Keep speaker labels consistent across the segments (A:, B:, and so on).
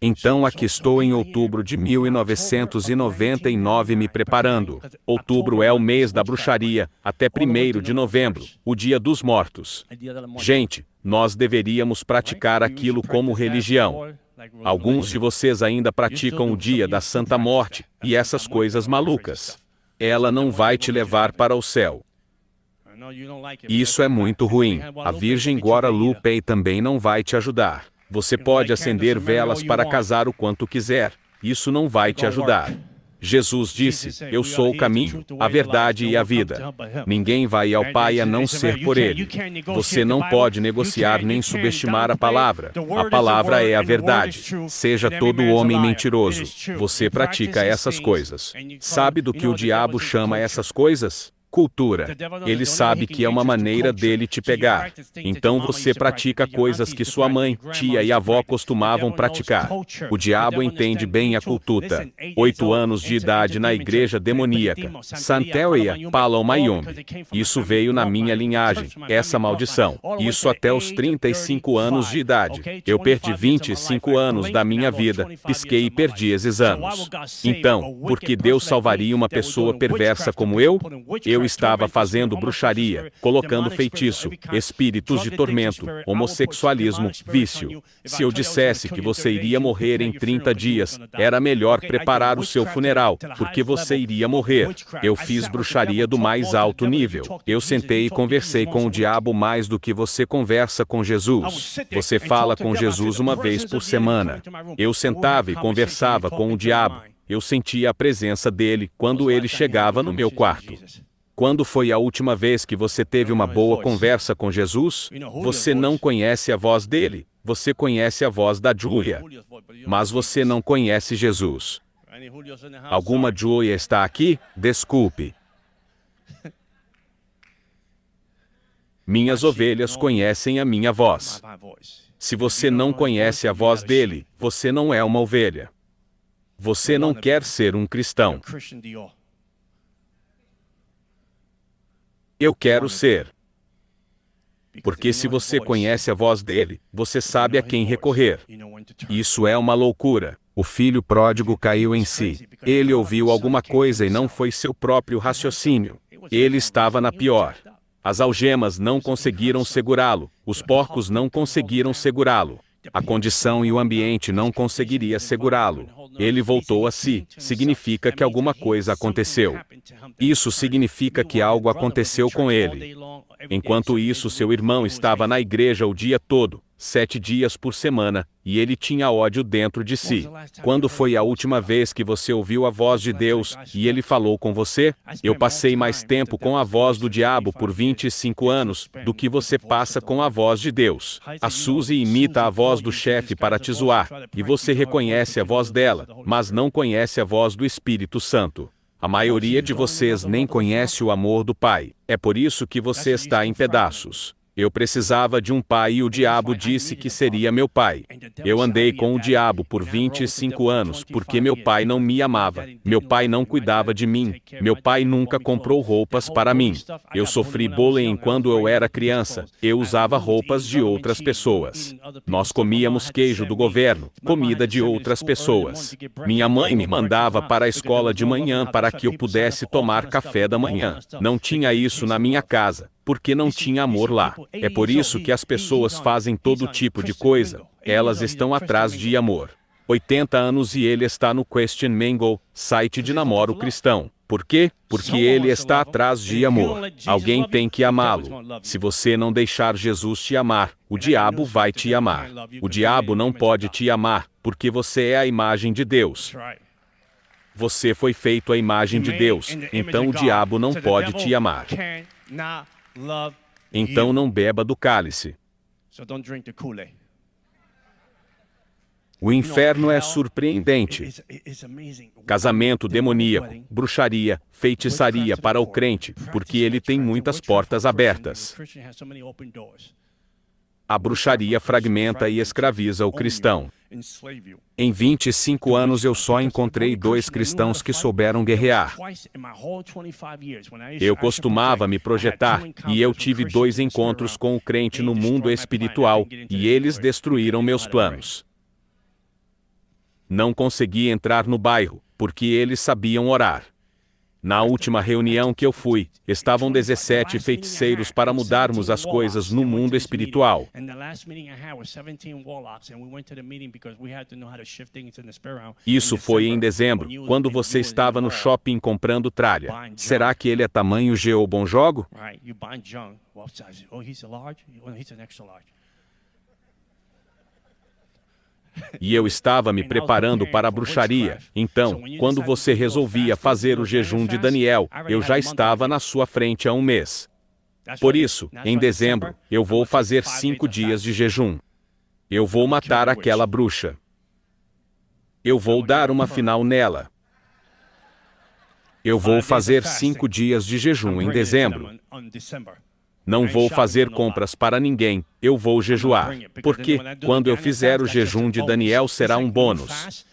A: Então aqui estou em outubro de 1999 me preparando. Outubro é o mês da bruxaria, até 1º de novembro, o Dia dos Mortos. Gente, nós deveríamos praticar aquilo como religião. Alguns de vocês ainda praticam o Dia da Santa Morte, e essas coisas malucas. Ela não vai te levar para o céu. Isso é muito ruim. A Virgem Guadalupe também não vai te ajudar. Você pode acender velas para casar o quanto quiser. Isso não vai te ajudar. Jesus disse, eu sou o caminho, a verdade e a vida. Ninguém vai ao Pai a não ser por Ele. Você não pode negociar nem subestimar a palavra. A palavra é a verdade. Seja todo homem mentiroso. Você pratica essas coisas. Sabe do que o diabo chama essas coisas? Cultura. Ele sabe que é uma maneira dele te pegar. Então você pratica coisas que sua mãe, tia e avó costumavam praticar. O diabo entende bem a cultura. 8 anos de idade na igreja demoníaca. Santeria, Palomayombe. Isso veio na minha linhagem, essa maldição. Isso até os 35 anos de idade. Eu perdi 25 anos da minha vida, pisquei e perdi esses anos. Então, por que Deus salvaria uma pessoa perversa como eu? Eu estava fazendo bruxaria, colocando feitiço, espíritos de tormento, homossexualismo, vício. Se eu dissesse que você iria morrer em 30 dias, era melhor preparar o seu funeral, porque você iria morrer. Eu fiz bruxaria do mais alto nível. Eu sentei e conversei com o diabo mais do que você conversa com Jesus. Você fala com Jesus uma vez por semana. Eu sentava e conversava com o diabo. Eu sentia a presença dele quando ele chegava no meu quarto. Quando foi a última vez que você teve uma boa conversa com Jesus? Você não conhece a voz dele, você conhece a voz da Júlia. Mas você não conhece Jesus. Alguma Júlia está aqui? Desculpe. Minhas ovelhas conhecem a minha voz. Se você não conhece a voz dele, você não é uma ovelha. Você não quer ser um cristão. Eu quero ser. Porque se você conhece a voz dele, você sabe a quem recorrer. Isso é uma loucura. O filho pródigo caiu em si. Ele ouviu alguma coisa e não foi seu próprio raciocínio. Ele estava na pior. As algemas não conseguiram segurá-lo. Os porcos não conseguiram segurá-lo. A condição e o ambiente não conseguiria segurá-lo. Ele voltou a si. Significa que alguma coisa aconteceu. Isso significa que algo aconteceu com ele. Enquanto isso, seu irmão estava na igreja o dia todo, 7 dias por semana, e ele tinha ódio dentro de si. Quando foi a última vez que você ouviu a voz de Deus, e ele falou com você? Eu passei mais tempo com a voz do diabo por 25 anos, do que você passa com a voz de Deus. A Suzy imita a voz do chefe para te zoar, e você reconhece a voz dela, mas não conhece a voz do Espírito Santo. A maioria de vocês nem conhece o amor do Pai. É por isso que você está em pedaços. Eu precisava de um pai e o diabo disse que seria meu pai. Eu andei com o diabo por 25 anos porque meu pai não me amava, meu pai não cuidava de mim, meu pai nunca comprou roupas para mim. Eu sofri bullying quando eu era criança, eu usava roupas de outras pessoas. Nós comíamos queijo do governo, comida de outras pessoas. Minha mãe me mandava para a escola de manhã para que eu pudesse tomar café da manhã. Não tinha isso na minha casa, porque não tinha amor lá. É por isso que as pessoas fazem todo tipo de coisa. Elas estão atrás de amor. 80 anos e ele está no Question Mango, site de namoro cristão. Por quê? Porque ele está atrás de amor. Alguém tem que amá-lo. Se você não deixar Jesus te amar, o diabo vai te amar. O diabo não pode te amar, porque você é a imagem de Deus. Você foi feito à imagem de Deus, então o diabo não pode te amar. Então não beba do cálice. O inferno é surpreendente. Casamento demoníaco, bruxaria, feitiçaria para o crente, porque ele tem muitas portas abertas. A bruxaria fragmenta e escraviza o cristão. Em 25 anos eu só encontrei 2 cristãos que souberam guerrear. Eu costumava me projetar, e eu tive 2 encontros com o crente no mundo espiritual, e eles destruíram meus planos. Não consegui entrar no bairro, porque eles sabiam orar. Na última reunião que eu fui, estavam 17 feiticeiros para mudarmos as coisas no mundo espiritual. Isso foi em dezembro, quando você estava no shopping comprando tralha. Será que ele é tamanho G ou bom jogo? E eu estava me preparando para a bruxaria. Então, quando você resolvia fazer o jejum de Daniel, eu já estava na sua frente há um mês. Por isso, em dezembro, eu vou fazer 5 dias de jejum. Eu vou matar aquela bruxa. Eu vou dar uma final nela. Eu vou fazer 5 dias de jejum em dezembro. Não vou fazer compras para ninguém, eu vou jejuar. Porque, quando eu fizer o jejum de Daniel, será um bônus.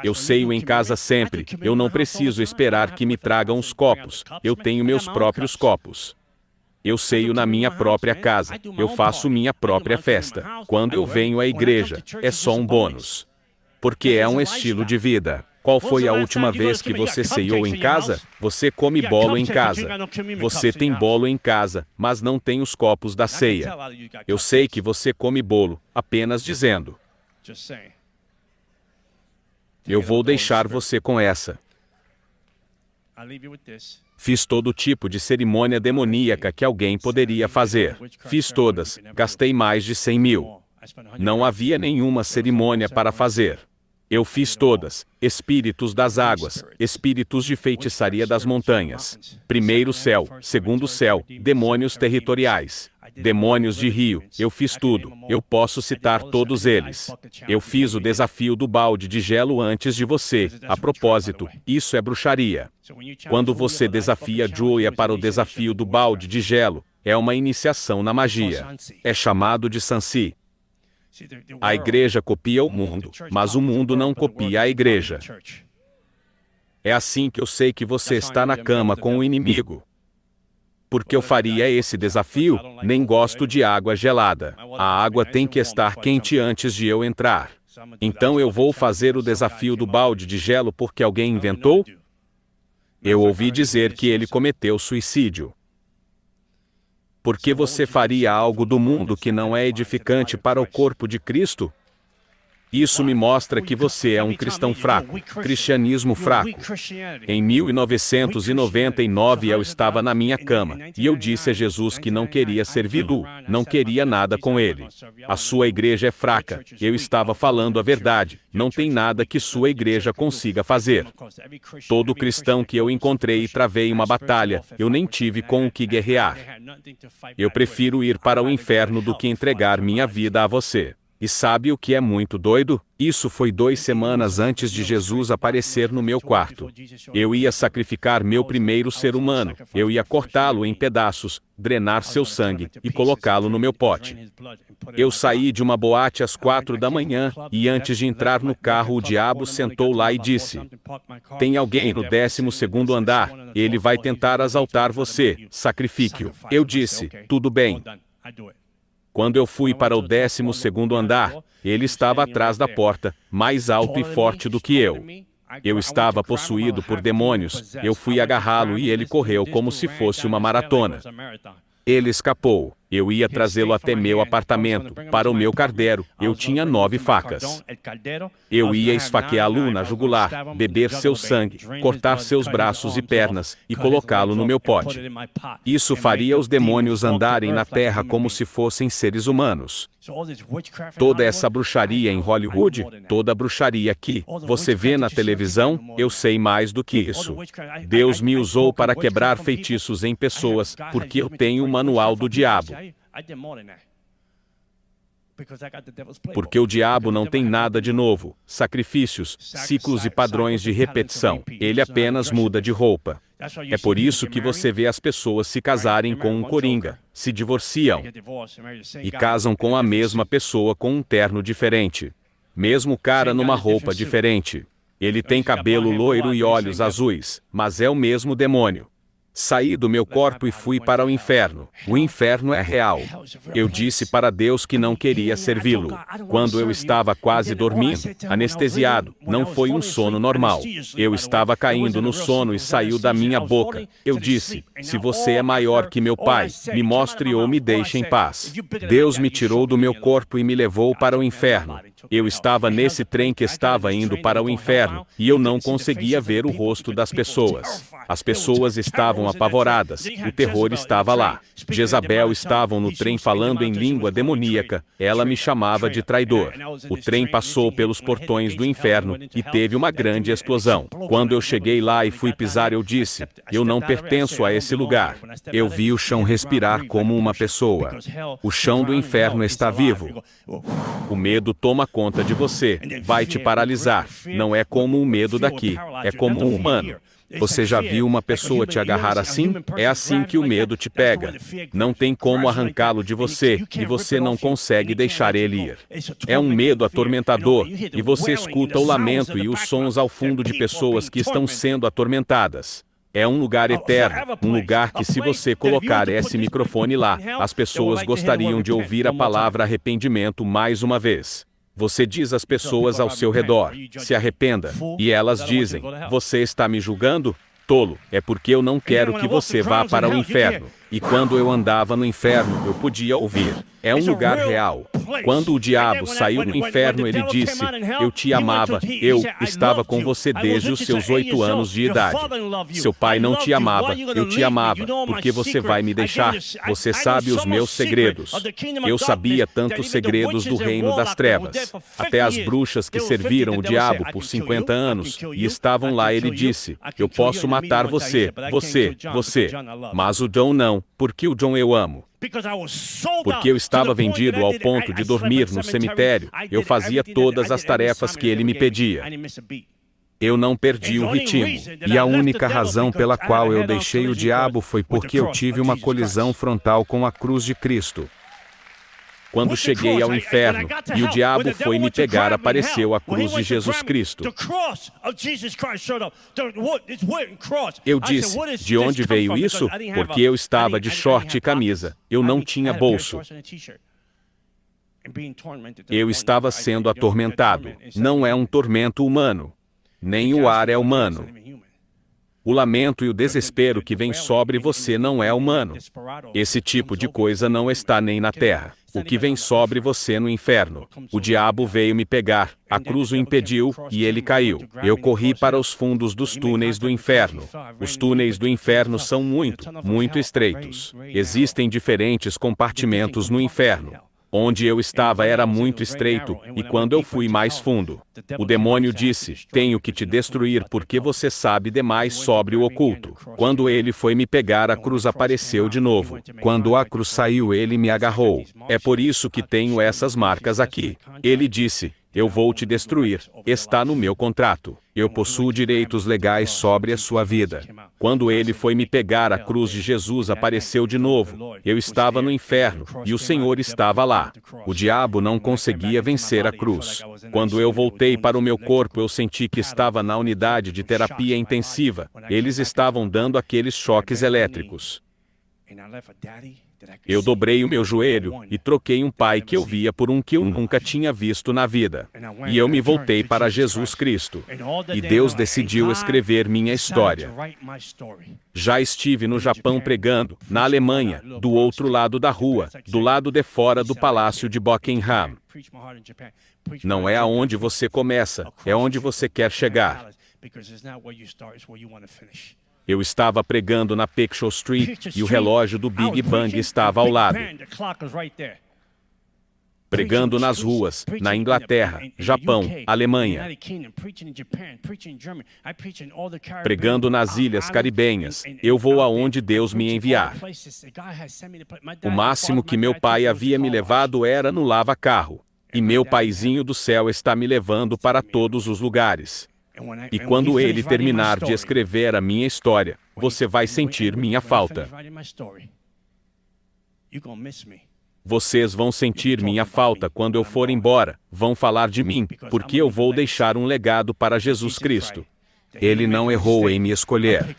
A: Eu ceio em casa sempre, eu não preciso esperar que me tragam os copos, eu tenho meus próprios copos. Eu ceio na minha própria casa, eu faço minha própria festa. Quando eu venho à igreja, é só um bônus. Porque é um estilo de vida. Qual foi a última vez que você ceiou em casa? Você come bolo em casa. Você tem bolo em casa, mas não tem os copos da ceia. Eu sei que você come bolo, apenas dizendo. Eu vou deixar você com essa. Fiz todo tipo de cerimônia demoníaca que alguém poderia fazer. Fiz todas, gastei mais de 100 mil. Não havia nenhuma cerimônia para fazer. Eu fiz todas, espíritos das águas, espíritos de feitiçaria das montanhas, primeiro céu, segundo céu, demônios territoriais, demônios de rio, eu fiz tudo, eu posso citar todos eles. Eu fiz o desafio do balde de gelo antes de você, a propósito, isso é bruxaria. Quando você desafia Julia para o desafio do balde de gelo, é uma iniciação na magia. É chamado de Sansi. A igreja copia o mundo, mas o mundo não copia a igreja. É assim que eu sei que você está na cama com o inimigo. Porque eu faria esse desafio? Nem gosto de água gelada. A água tem que estar quente antes de eu entrar. Então eu vou fazer o desafio do balde de gelo porque alguém inventou? Eu ouvi dizer que ele cometeu suicídio. Por que você faria algo do mundo que não é edificante para o corpo de Cristo? Isso me mostra que você é um cristão fraco, cristianismo fraco. Em 1999 eu estava na minha cama, e eu disse a Jesus que não queria servi-lo, não queria nada com ele. A sua igreja é fraca, eu estava falando a verdade, não tem nada que sua igreja consiga fazer. Todo cristão que eu encontrei e travei uma batalha, eu nem tive com o que guerrear. Eu prefiro ir para o inferno do que entregar minha vida a você. E sabe o que é muito doido? Isso foi 2 semanas antes de Jesus aparecer no meu quarto. Eu ia sacrificar meu primeiro ser humano, eu ia cortá-lo em pedaços, drenar seu sangue e colocá-lo no meu pote. Eu saí de uma boate às 4 da manhã, e antes de entrar no carro o diabo sentou lá e disse: tem alguém no 12º andar, ele vai tentar assaltar você, sacrifique-o. Eu disse, tudo bem. Quando eu fui para o 12º andar, ele estava atrás da porta, mais alto e forte do que eu. Eu estava possuído por demônios, eu fui agarrá-lo e ele correu como se fosse uma maratona. Ele escapou. Eu ia trazê-lo até meu apartamento, para o meu cardeiro. Eu tinha 9 facas. Eu ia esfaqueá-lo na jugular, beber seu sangue, cortar seus braços e pernas, e colocá-lo no meu pote. Isso faria os demônios andarem na terra como se fossem seres humanos. Toda essa bruxaria em Hollywood, toda a bruxaria que você vê na televisão, eu sei mais do que isso. Deus me usou para quebrar feitiços em pessoas, porque eu tenho o manual do diabo. Porque o diabo não tem nada de novo, sacrifícios, ciclos e padrões de repetição. Ele apenas muda de roupa. É por isso que você vê as pessoas se casarem com um coringa, se divorciam e casam com a mesma pessoa com um terno diferente. Mesmo cara numa roupa diferente. Ele tem cabelo loiro e olhos azuis, mas é o mesmo demônio. Saí do meu corpo e fui para o inferno. O inferno é real. Eu disse para Deus que não queria servi-lo. Quando eu estava quase dormindo, anestesiado, não foi um sono normal. Eu estava caindo no sono e saiu da minha boca. Eu disse: se você é maior que meu pai, me mostre ou me deixe em paz. Deus me tirou do meu corpo e me levou para o inferno. Eu estava nesse trem que estava indo para o inferno, e eu não conseguia ver o rosto das pessoas. As pessoas estavam apavoradas, o terror estava lá. Jezabel estava no trem falando em língua demoníaca, ela me chamava de traidor. O trem passou pelos portões do inferno, e teve uma grande explosão. Quando eu cheguei lá e fui pisar, eu disse: eu não pertenço a esse lugar. Eu vi o chão respirar como uma pessoa. O chão do inferno está vivo. O medo toma conta de você, vai te paralisar. Não é como o medo daqui, é como um humano. Você já viu uma pessoa te agarrar assim? É assim que o medo te pega. Não tem como arrancá-lo de você, e você não consegue deixar ele ir. É um medo atormentador, e você escuta o lamento e os sons ao fundo de pessoas que estão sendo atormentadas. É um lugar eterno, um lugar que, se você colocar esse microfone lá, as pessoas gostariam de ouvir a palavra arrependimento mais uma vez. Você diz às pessoas ao seu redor: se arrependa. E elas dizem: você está me julgando? Tolo, é porque eu não quero que você vá para o inferno. E quando eu andava no inferno, eu podia ouvir. É um lugar real. Quando o diabo saiu do inferno, ele disse: eu te amava, eu estava com você desde os seus 8 anos de idade. Seu pai não te amava, eu te amava, porque você vai me deixar. Você sabe os meus segredos. Eu sabia tantos segredos do reino das trevas. Até as bruxas que serviram o diabo por 50 anos, e estavam lá, ele disse: eu posso matar você. Mas o John não, porque o John eu amo. Porque eu estava vendido ao ponto de dormir no cemitério, eu fazia todas as tarefas que ele me pedia. Eu não perdi o ritmo.
B: E a única razão pela qual eu deixei o diabo foi porque eu tive uma colisão frontal com a cruz de Cristo.
A: Quando cheguei ao inferno, e o diabo foi me pegar, apareceu a cruz de Jesus Cristo. Eu disse: de onde veio isso? Porque eu estava de short e camisa. Eu não tinha bolso. Eu estava sendo atormentado. Não é um tormento humano. Nem o ar é humano. O lamento e o desespero que vem sobre você não é humano. Esse tipo de coisa não está nem na terra. O que vem sobre você no inferno. O diabo veio me pegar, a cruz o impediu, e ele caiu. Eu corri para os fundos dos túneis do inferno. Os túneis do inferno são muito estreitos. Existem diferentes compartimentos no inferno. Onde eu estava era muito estreito, e quando eu fui mais fundo, o demônio disse: tenho que te destruir porque você sabe demais sobre o oculto. Quando ele foi me pegar, a cruz apareceu de novo. Quando a cruz saiu, ele me agarrou. É por isso que tenho essas marcas aqui. Ele disse: eu vou te destruir. Está no meu contrato. Eu possuo direitos legais sobre a sua vida. Quando ele foi me pegar, a cruz de Jesus apareceu de novo. Eu estava no inferno, e o Senhor estava lá. O diabo não conseguia vencer a cruz. Quando eu voltei para o meu corpo, eu senti que estava na unidade de terapia intensiva. Eles estavam dando aqueles choques elétricos. Eu dobrei o meu joelho e troquei um pai que eu via por um que eu nunca tinha visto na vida. E eu me voltei para Jesus Cristo. E Deus decidiu escrever minha história. Já estive no Japão pregando, na Alemanha, do outro lado da rua, do lado de fora do Palácio de Buckingham. Não é aonde você começa, é onde você quer chegar. Eu estava pregando na Peckshall Street e o relógio do Big Bang estava ao lado. Pregando nas ruas, na Inglaterra, Japão, Alemanha. Pregando nas ilhas caribenhas, eu vou aonde Deus me enviar. O máximo que meu pai havia me levado era no lava-carro. E meu paizinho do céu está me levando para todos os lugares. E quando ele terminar de escrever a minha história, você vai sentir minha falta. Vocês vão sentir minha falta quando eu for embora, vão falar de mim, porque eu vou deixar um legado para Jesus Cristo.
B: Ele não errou em me escolher.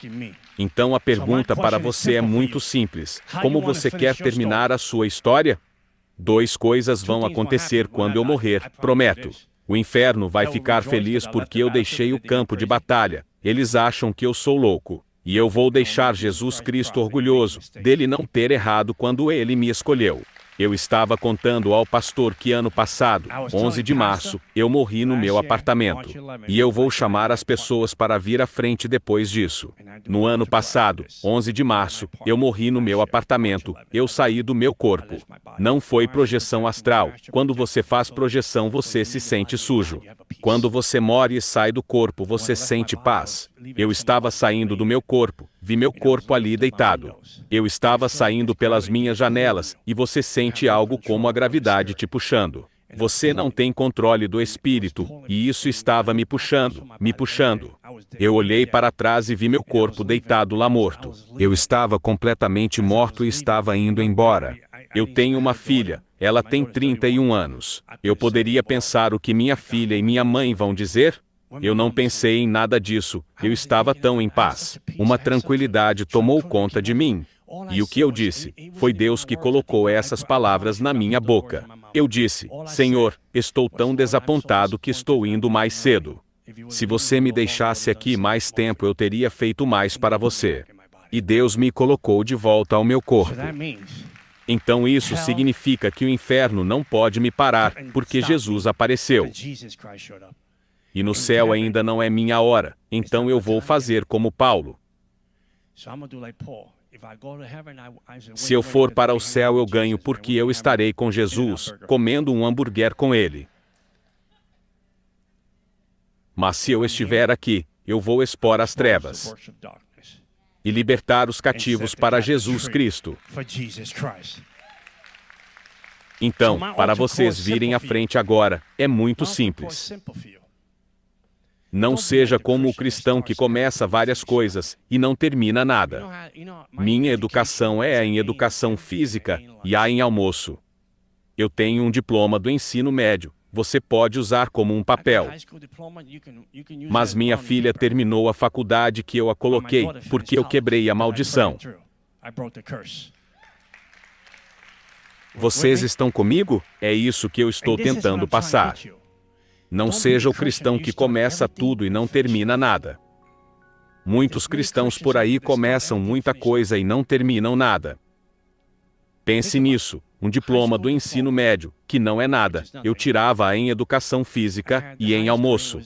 A: Então a pergunta para você é muito simples. Como você quer terminar a sua história? 2 coisas vão acontecer quando eu morrer, prometo. O inferno vai ficar feliz porque eu deixei o campo de batalha. Eles acham que eu sou louco. E eu vou deixar Jesus Cristo orgulhoso dele não ter errado quando ele me escolheu. Eu estava contando ao pastor que ano passado, 11 de março, eu morri no meu apartamento. E eu vou chamar as pessoas para vir à frente depois disso. No ano passado, 11 de março, eu morri no meu apartamento, eu saí do meu corpo. Não foi projeção astral. Quando você faz projeção, você se sente sujo. Quando você morre e sai do corpo, você sente paz. Eu estava saindo do meu corpo, vi meu corpo ali deitado. Eu estava saindo pelas minhas janelas, e você sente algo como a gravidade te puxando. Você não tem controle do espírito, e isso estava me puxando, me puxando. Eu olhei para trás e vi meu corpo deitado lá morto. Eu estava completamente morto e estava indo embora. Eu tenho uma filha, ela tem 31 anos. Eu poderia pensar o que minha filha e minha mãe vão dizer? Eu não pensei em nada disso, eu estava tão em paz. Uma tranquilidade tomou conta de mim. E o que eu disse? Foi Deus que colocou essas palavras na minha boca. Eu disse: Senhor, estou tão desapontado que estou indo mais cedo. Se você me deixasse aqui mais tempo, eu teria feito mais para você. E Deus me colocou de volta ao meu corpo. Então isso significa que o inferno não pode me parar, porque Jesus apareceu. E no céu ainda não é minha hora, então eu vou fazer como Paulo. Se eu for para o céu, eu ganho porque eu estarei com Jesus, comendo um hambúrguer com ele. Mas se eu estiver aqui, eu vou expor as trevas e libertar os cativos para Jesus Cristo. Então, para vocês virem à frente agora, é muito simples. Não seja como o cristão que começa várias coisas e não termina nada. Minha educação é em educação física e há em almoço. Eu tenho um diploma do ensino médio, você pode usar como um papel. Mas minha filha terminou a faculdade que eu a coloquei, porque eu quebrei a maldição. Vocês estão comigo? É isso que eu estou tentando passar. Não seja o cristão que começa tudo e não termina nada. Muitos cristãos por aí começam muita coisa e não terminam nada. Pense nisso, um diploma do ensino médio, que não é nada, eu tirava em educação física e em almoço.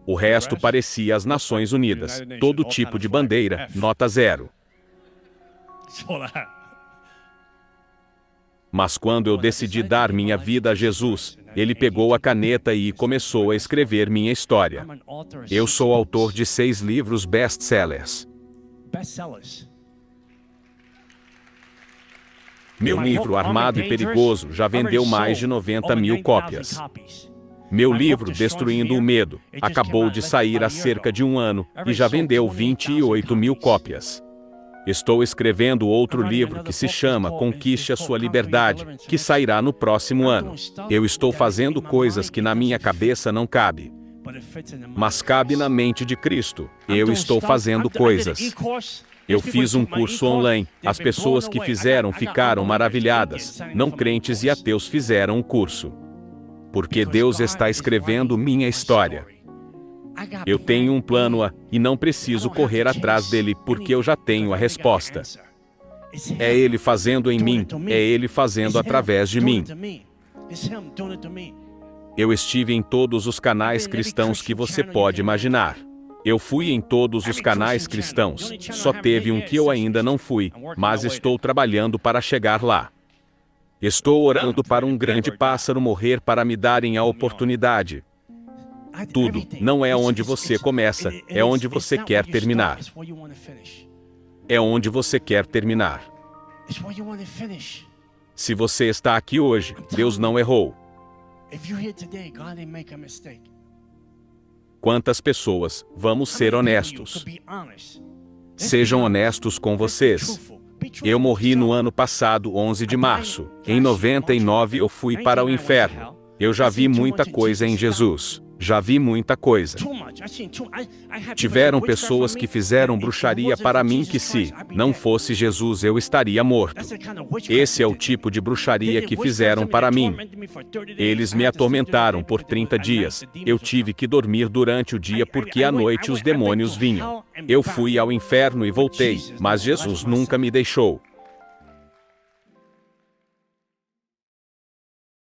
A: O resto parecia as Nações Unidas, todo tipo de bandeira, nota 0. Mas quando eu decidi dar minha vida a Jesus, ele pegou a caneta e começou a escrever minha história. Eu sou autor de 6 livros best-sellers. Meu livro Armado e Perigoso já vendeu mais de 90 mil cópias. Meu livro Destruindo o Medo acabou de sair há cerca de 1 ano e já vendeu 28 mil cópias. Estou escrevendo outro livro que se chama Conquiste a Sua Liberdade, que sairá no próximo ano. Eu estou fazendo coisas que na minha cabeça não cabe, mas cabe na mente de Cristo. Eu estou fazendo coisas. Eu fiz um curso online, as pessoas que fizeram ficaram maravilhadas, não crentes e ateus fizeram o curso. Porque Deus está escrevendo minha história. Eu tenho um plano A, e não preciso correr atrás dele porque eu já tenho a resposta. É Ele fazendo em mim, é Ele fazendo através de mim. Eu estive em todos os canais cristãos que você pode imaginar. Eu fui em todos os canais cristãos, só teve um que eu ainda não fui, mas estou trabalhando para chegar lá. Estou orando para um grande pássaro morrer para me darem a oportunidade. Tudo não é onde você começa, é onde você quer terminar. É onde você quer terminar. Se você está aqui hoje, Deus não errou. Quantas pessoas, vamos ser honestos. Sejam honestos com vocês. Eu morri no ano passado, 11 de março. Em 99 eu fui para o inferno. Eu já vi muita coisa em Jesus. Já vi muita coisa. Tiveram pessoas que fizeram bruxaria para mim que se não fosse Jesus eu estaria morto. Esse é o tipo de bruxaria que fizeram para mim. Eles me atormentaram por 30 dias. Eu tive que dormir durante o dia porque à noite os demônios vinham. Eu fui ao inferno e voltei, mas Jesus nunca me deixou.